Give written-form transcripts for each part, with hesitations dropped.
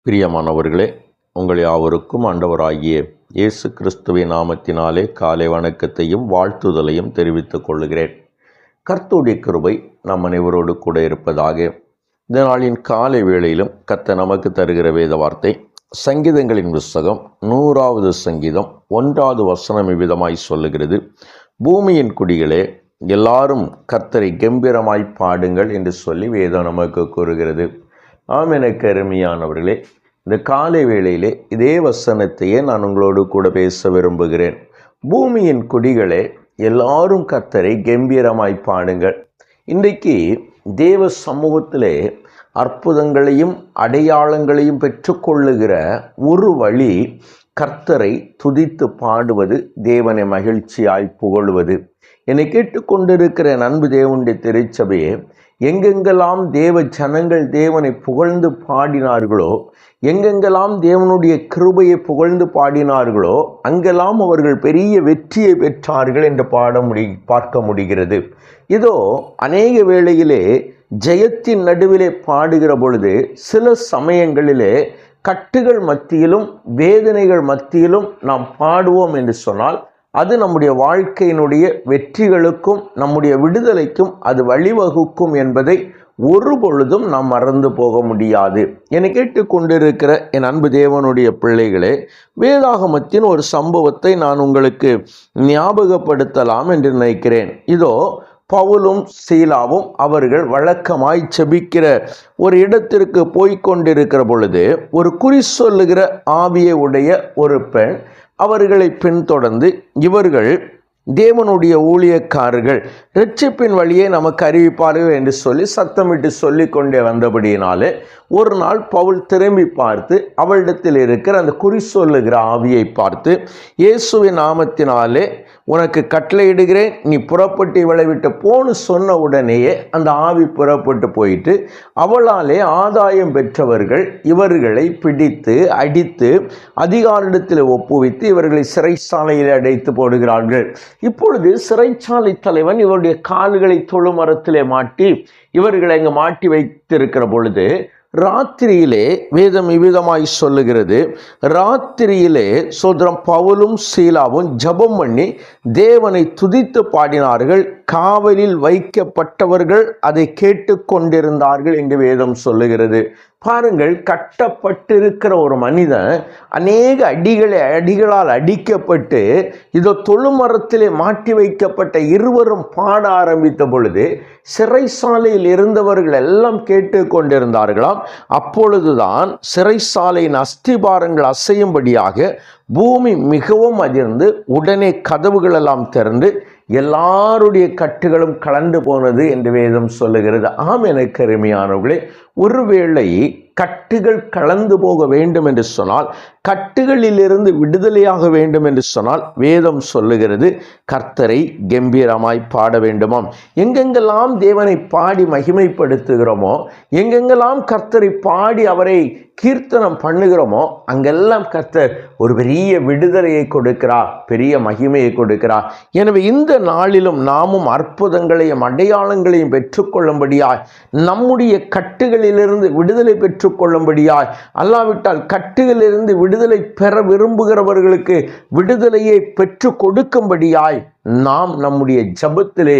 பிரியமானவர்களே, உங்கள் யாவருக்கும் ஆண்டவராகிய இயேசு கிறிஸ்துவின் நாமத்தினாலே காலை வணக்கத்தையும் வாழ்த்துதலையும் தெரிவித்துக் கொள்கிறேன். கர்த்தருடைய கிருபை நம் அனைவரோடு கூட இருப்பதாக. இந்த நாளின் காலை வேளையிலும் கர்த்தர் நமக்கு தருகிற வேத வார்த்தை சங்கீதங்களின் புஸ்தகம் 100வது சங்கீதம் 1வது வசனம் இவ்விதமாய் சொல்லுகிறது: பூமியின் குடிகளே, எல்லாரும் கர்த்தரை கம்பீரமாய் பாடுங்கள் என்று சொல்லி வேதம் நமக்கு கூறுகிறது. ஆம், எனக்கு அருமையானவர்களே, இந்த காலை வேளையிலே இதே வசனத்தையே நான் உங்களோடு கூட பேச விரும்புகிறேன். பூமியின் குடிகளே, எல்லாரும் கர்த்தரை கம்பீரமாய் பாடுங்கள். இன்றைக்கு தேவ சமூகத்திலே அற்புதங்களையும் அடையாளங்களையும் பெற்றுக்கொள்ளுகிற ஒரு வழி கர்த்தரை துதித்து பாடுவது, தேவனை மகிழ்ச்சியாய் புகழுவது. என்னை கேட்டுக்கொண்டிருக்கிற அன்பு தேவனுடைய திருச்சபையே, எங்கெங்கெல்லாம் தேவ ஜனங்கள் தேவனை புகழ்ந்து பாடினார்களோ, எங்கெங்கெல்லாம் தேவனுடைய கிருபையை புகழ்ந்து பாடினார்களோ, அங்கெல்லாம் அவர்கள் பெரிய வெற்றியை பெற்றார்கள் என்று பார்க்க முடிகிறது. இதோ அநேக வேளையிலே ஜெயத்தின் நடுவிலே பாடுகிற பொழுது சில சமயங்களிலே கட்டுகள் மத்தியிலும் வேதனைகள் மத்தியிலும் நாம் பாடுவோம் என்று சொன்னால், அது நம்முடைய வாழ்க்கையினுடைய வெற்றிகளுக்கும் நம்முடைய விடுதலைக்கும் அது வழிவகுக்கும் என்பதை ஒரு பொழுதும் நாம் மறந்து போக முடியாது. என்னை கேட்டுக்கொண்டிருக்கிற என் அன்பு தேவனுடைய பிள்ளைகளே, வேதாகமத்தின் ஒரு சம்பவத்தை நான் உங்களுக்கு ஞாபகப்படுத்தலாம் என்று நினைக்கிறேன். இதோ பவுலும் சீலாவும் அவர்கள் வழக்கமாய் செபிக்கிற ஒரு இடத்திற்கு போய்கொண்டிருக்கிற பொழுது, ஒரு குறி சொல்லுகிற ஆவியை உடைய ஒரு பெண் அவர்களை பின்தொடர்ந்து, இவர்கள் தேவனுடைய ஊழியக்காரர்கள், இரட்சிப்பின் வழியை நமக்கு அறிவிப்பார்கள் என்று சொல்லி சத்தமிட்டு சொல்லி கொண்டே வந்தபடியினாலே, ஒரு நாள் பவுல் திரும்பி பார்த்து அவளிடத்தில் இருக்கிற அந்த குறி சொல்லுகிற ஆவியை பார்த்து, இயேசுவின் நாமத்தினாலே உனக்கு கட்டளையிடுகிறேன், நீ புறப்பட்டு இவளை விட்டு போன்னு சொன்ன உடனேயே அந்த ஆவி புறப்பட்டு போயிட்டு, அவளாலே ஆதாயம் பெற்றவர்கள் இவர்களை பிடித்து அடித்து அதிகாரிடத்தில் ஒப்புவித்து இவர்களை சிறைச்சாலையில் அடைத்து போடுகிறார்கள். இப்பொழுது சிறைச்சாலை தலைவன் இவருடைய கால்களை தொழுமரத்திலே மாட்டி இவர்களை அங்கு மாட்டி வைத்திருக்கிற பொழுது, ராத்திரியிலே வேதம் இவ்விதமாய் சொல்லுகிறது, ராத்திரியிலே சோதரம் பவுலும் சீலாவும் ஜெபம் பண்ணி தேவனை துதித்து பாடினார்கள். காவலில் வைக்கப்பட்டவர்கள் அதை கேட்டு கொண்டிருந்தார்கள் என்று வேதம் சொல்லுகிறது. பாருங்கள், கட்டப்பட்டிருக்கிற ஒரு மனிதன் அநேக அடிகளால் அடிக்கப்பட்டு இதோ தொழுமரத்திலே மாட்டி வைக்கப்பட்ட இருவரும் பாட ஆரம்பித்த பொழுது சிறைச்சாலையில் இருந்தவர்கள் எல்லாம் கேட்டு கொண்டிருந்தார்களாம். அப்பொழுதுதான் சிறைச்சாலையின் அஸ்திபாரங்கள் அசையும்படியாக பூமி மிகவும் அதிர்ந்து உடனே கதவுகள் எல்லாம் திறந்து எல்லாருடைய கட்டுகளும் கலந்து போனது என்று வேதம் சொல்லுகிறது. ஆம், எனக்கு அருமையானவர்களே, ஒருவேளை கட்டுகள் கலந்து போக வேண்டும் என்று சொன்னால், கட்டுகளிலிருந்து விடுதலையாக வேண்டும் என்று சொன்னால், வேதம் சொல்லுகிறது கர்த்தரை கம்பீரமாய் பாட வேண்டுமாம். எங்கெங்கெல்லாம் தேவனை பாடி மகிமைப்படுத்துகிறோமோ, எங்கெங்கெல்லாம் கர்த்தரை பாடி அவரை கீர்த்தனம் பண்ணுகிறோமோ, அங்கெல்லாம் கர்த்தர் ஒரு பெரிய விடுதலையை கொடுக்கிறார், பெரிய மகிமையை கொடுக்கிறார். எனவே இந்த நாளிலும் நாமும் அற்புதங்களையும் அடையாளங்களையும் பெற்றுக்கொள்ளும்படியாய், நம்முடைய கட்டுகளிலிருந்து விடுதலை பெற்றுக்கொள்ளும்படியாய், அல்லாவிட்டால் கட்டுகளிலிருந்து விடுதலை பெற விரும்புகிறவர்களுக்கு விடுதலையை பெற்று கொடுக்கும்படியாய் நாம் நம்முடைய ஜெபத்திலே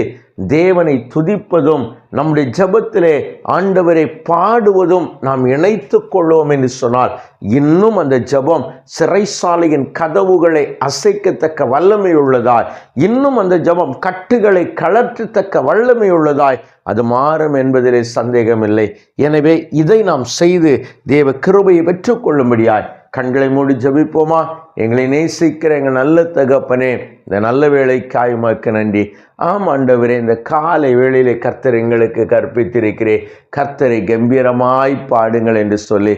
தேவனை துதிப்பதும், நம்முடைய ஜெபத்திலே ஆண்டவரை பாடுவதும் நாம் இணைத்து கொள்வோம் என்று சொன்னால், இன்னும் அந்த ஜெபம் சிறைச்சாலையின் கதவுகளை அசைக்கத்தக்க வல்லமை உள்ளதாய், இன்னும் அந்த ஜெபம் கட்டுகளை கலற்றத்தக்க வல்லமை உள்ளதாய் அது மாறும் என்பதிலே சந்தேகமில்லை. எனவே இதை நாம் செய்து தேவ கிருபையை பெற்றுக்கொள்ளும்படியாய் கண்களை மூடி ஜெபிப்போமா? எங்களை நேசிக்கிற எங்கள் நல்ல தகப்பனே, இந்த நல்ல வேளைக்காய் உமக்கு நன்றி. ஆம் ஆண்டவரே, இந்த காலை வேளையிலே கர்த்தர் எங்களுக்கு கற்பித்திருக்கிறே, கர்த்தரை கம்பீரமாய் பாடுங்கள் என்று சொல்லி.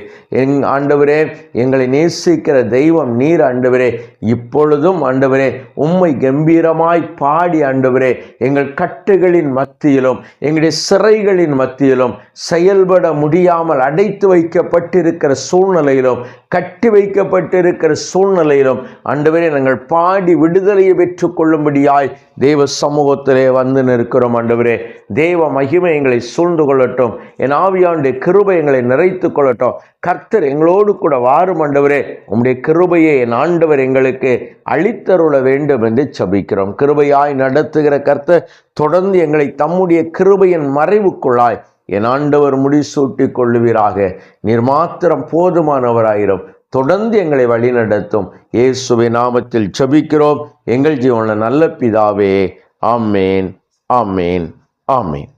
ஆண்டவரே, எங்களை நேசிக்கிற தெய்வம் நீர் ஆண்டவரே. இப்பொழுதும் ஆண்டவரே உம்மை கம்பீரமாய் பாடி ஆண்டவரே எங்கள் கட்டுகளின் மத்தியிலும் எங்களுடைய சிறைகளின் மத்தியிலும் செயல்பட முடியாமல் அடைத்து வைக்கப்பட்டிருக்கிற சூழ்நிலையிலும் கட்டி வைக்கப்பட்டிருக்கிற சூழ்நிலை பாடலையிலும் ஆண்டவரே நாங்கள் பாடி விடுதலையை பெற்றுக்கொள்ளும்படியாய் தேவ சமூகத்திலே வந்து நிற்கிறோம். ஆண்டவரே, தேவ மகிமை எங்களை சூழ்ந்து கொள்ளட்டும். என் ஆவியானுடைய கிருபை எங்களை நிறைத்து கொள்ளட்டும். கர்த்தர் எங்களோடு கூட வாரும். ஆண்டவரே, உம்முடைய கிருபையை என் ஆண்டவர் எங்களுக்கு அளித்தருள வேண்டும் என்று ஜெபிக்கிறோம். கிருபையாய் நடத்துகிற கர்த்தர் தொடர்ந்து எங்களை தம்முடைய கிருபையின் மறைவுக்குள்ளாய் என் ஆண்டவர் முடிசூட்டிக் கொள்ளுவீராக. நீர் மாத்திரம் போதுமானவராயிரும். தொடர்ந்து எங்களை வழிநடத்தும். இயேசுவின் நாமத்தில் ஜெபிக்கிறோம் எங்கள் ஜீவனுள்ள நல்ல பிதாவே. ஆமேன், ஆமேன், ஆமேன்.